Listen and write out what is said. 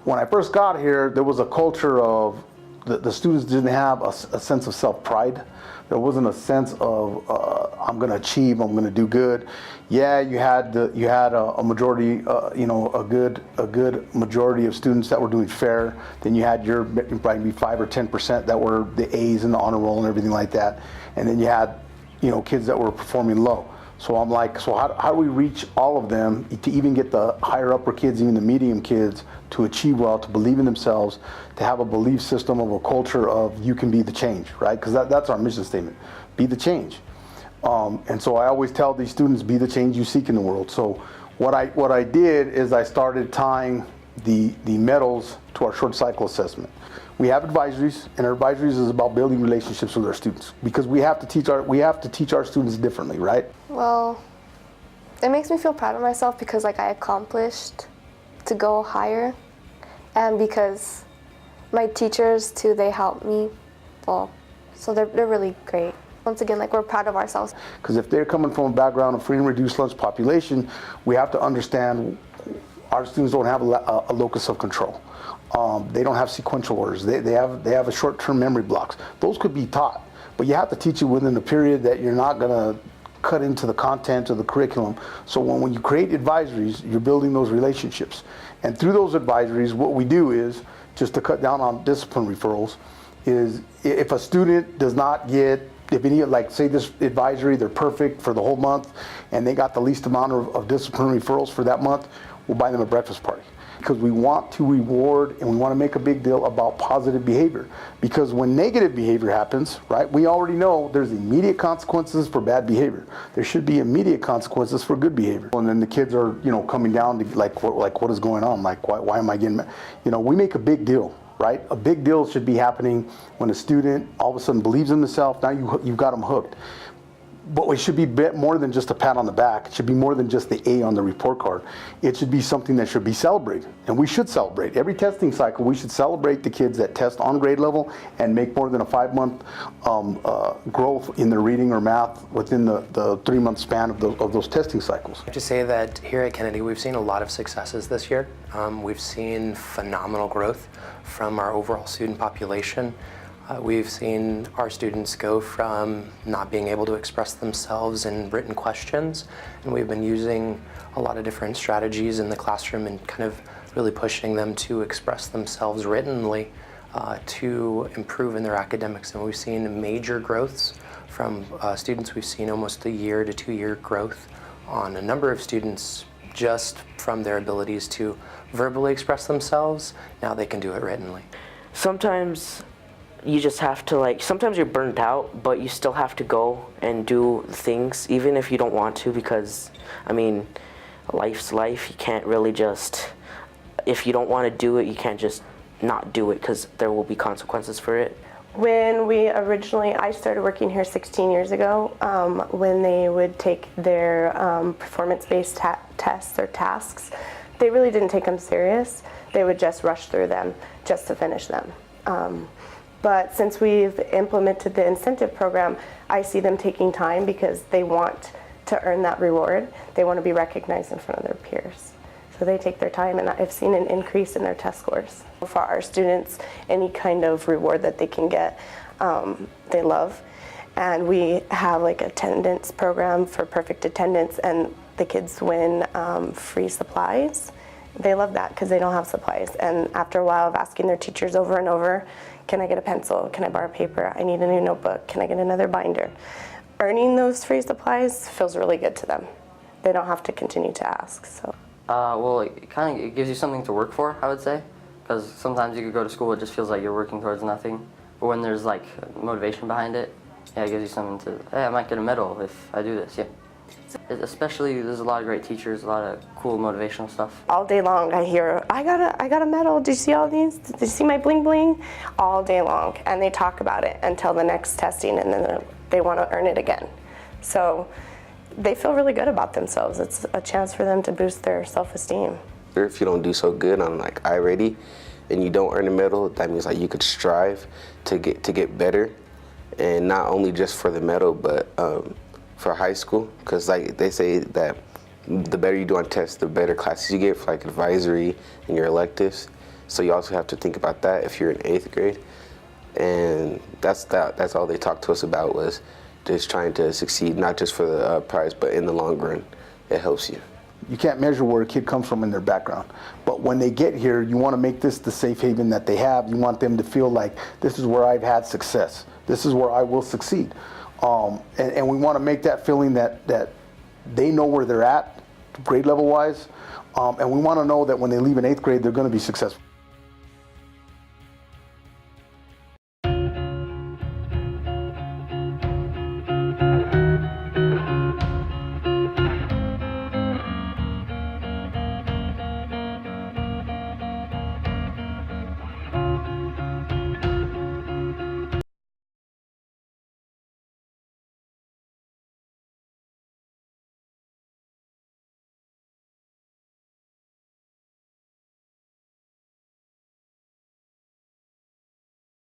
when I first got here, there was a culture of the students didn't have a sense of self-pride. There wasn't a sense of I'm going to achieve, I'm going to do good. Yeah, you had a majority, a good majority of students that were doing fair. Then you had your probably 5 or 10% that were the A's and the honor roll and everything like that. And then you had, kids that were performing low. So I'm like, so how do we reach all of them to even get the higher upper kids, even the medium kids, to achieve well, to believe in themselves, to have a belief system of a culture of you can be the change, right? Because that's our mission statement, be the change. And so I always tell these students, be the change you seek in the world. So what I did is I started tying the medals to our short cycle assessment. We have advisories, and our advisories is about building relationships with our students, because we have to teach our students differently, right? Well, it makes me feel proud of myself because I accomplished to go higher, and because my teachers too, they helped me. Well, so they're really great. Once again, we're proud of ourselves. Because if they're coming from a background of free and reduced lunch population, we have to understand our students don't have a locus of control. They don't have sequential orders. They have a short-term memory blocks. Those could be taught, but you have to teach it within a period that you're not going to cut into the content of the curriculum. So when you create advisories, you're building those relationships. And through those advisories, what we do is, just to cut down on discipline referrals, is if a student does not get, if any, say this advisory, they're perfect for the whole month, and they got the least amount of discipline referrals for that month, we'll buy them a breakfast party. Because we want to reward and we want to make a big deal about positive behavior. Because when negative behavior happens, right, we already know there's immediate consequences for bad behavior. There should be immediate consequences for good behavior. And then the kids are, coming down to what is going on? Why am I getting mad? We make a big deal, right? A big deal should be happening when a student all of a sudden believes in themselves. Now you've got them hooked. But it should be more than just a pat on the back. It should be more than just the A on the report card. It should be something that should be celebrated. And we should celebrate. Every testing cycle, we should celebrate the kids that test on grade level and make more than a 5-month growth in their reading or math within the 3-month span of those testing cycles. I have to say that here at Kennedy, we've seen a lot of successes this year. We've seen phenomenal growth from our overall student population. We've seen our students go from not being able to express themselves in written questions, and we've been using a lot of different strategies in the classroom and kind of really pushing them to express themselves writtenly to improve in their academics. And we've seen major growths from students. We've seen almost 1 year to 2 year growth on a number of students just from their abilities to verbally express themselves. Now they can do it writtenly. Sometimes you just have to sometimes you're burnt out, but you still have to go and do things even if you don't want to, because life's life. You can't really just, if you don't want to do it, you can't just not do it, because there will be consequences for it. When I started working here 16 years ago, when they would take their performance-based tests or tasks, they really didn't take them serious. They would just rush through them just to finish them. But since we've implemented the incentive program, I see them taking time because they want to earn that reward. They want to be recognized in front of their peers. So they take their time, and I've seen an increase in their test scores. For our students, any kind of reward that they can get, they love. And we have attendance program for perfect attendance, and the kids win free supplies. They love that because they don't have supplies. And after a while of asking their teachers over and over, can I get a pencil? Can I borrow paper? I need a new notebook. Can I get another binder? Earning those free supplies feels really good to them. They don't have to continue to ask. So. Well, it gives you something to work for, I would say, because sometimes you could go to school, it just feels like you're working towards nothing. But when there's motivation behind it, yeah, it gives you something to, hey, I might get a medal if I do this, yeah. Especially, there's a lot of great teachers, a lot of cool motivational stuff. All day long I hear, I got a medal, did you see all these? Did you see my bling bling? All day long, and they talk about it until the next testing, and then they want to earn it again. So they feel really good about themselves. It's a chance for them to boost their self-esteem. If you don't do so good on I-ready and you don't earn a medal, that means you could strive to get better, and not only just for the medal, but for high school, because they say that the better you do on tests, the better classes you get for advisory and your electives. So you also have to think about that if you're in 8th grade. And that's all they talked to us about, was just trying to succeed, not just for the prize, but in the long run, it helps you. You can't measure where a kid comes from in their background. But when they get here, you want to make this the safe haven that they have. You want them to feel like, this is where I've had success. This is where I will succeed. And we want to make that feeling that they know where they're at, grade level wise. And we want to know that when they leave in 8th grade, they're going to be successful.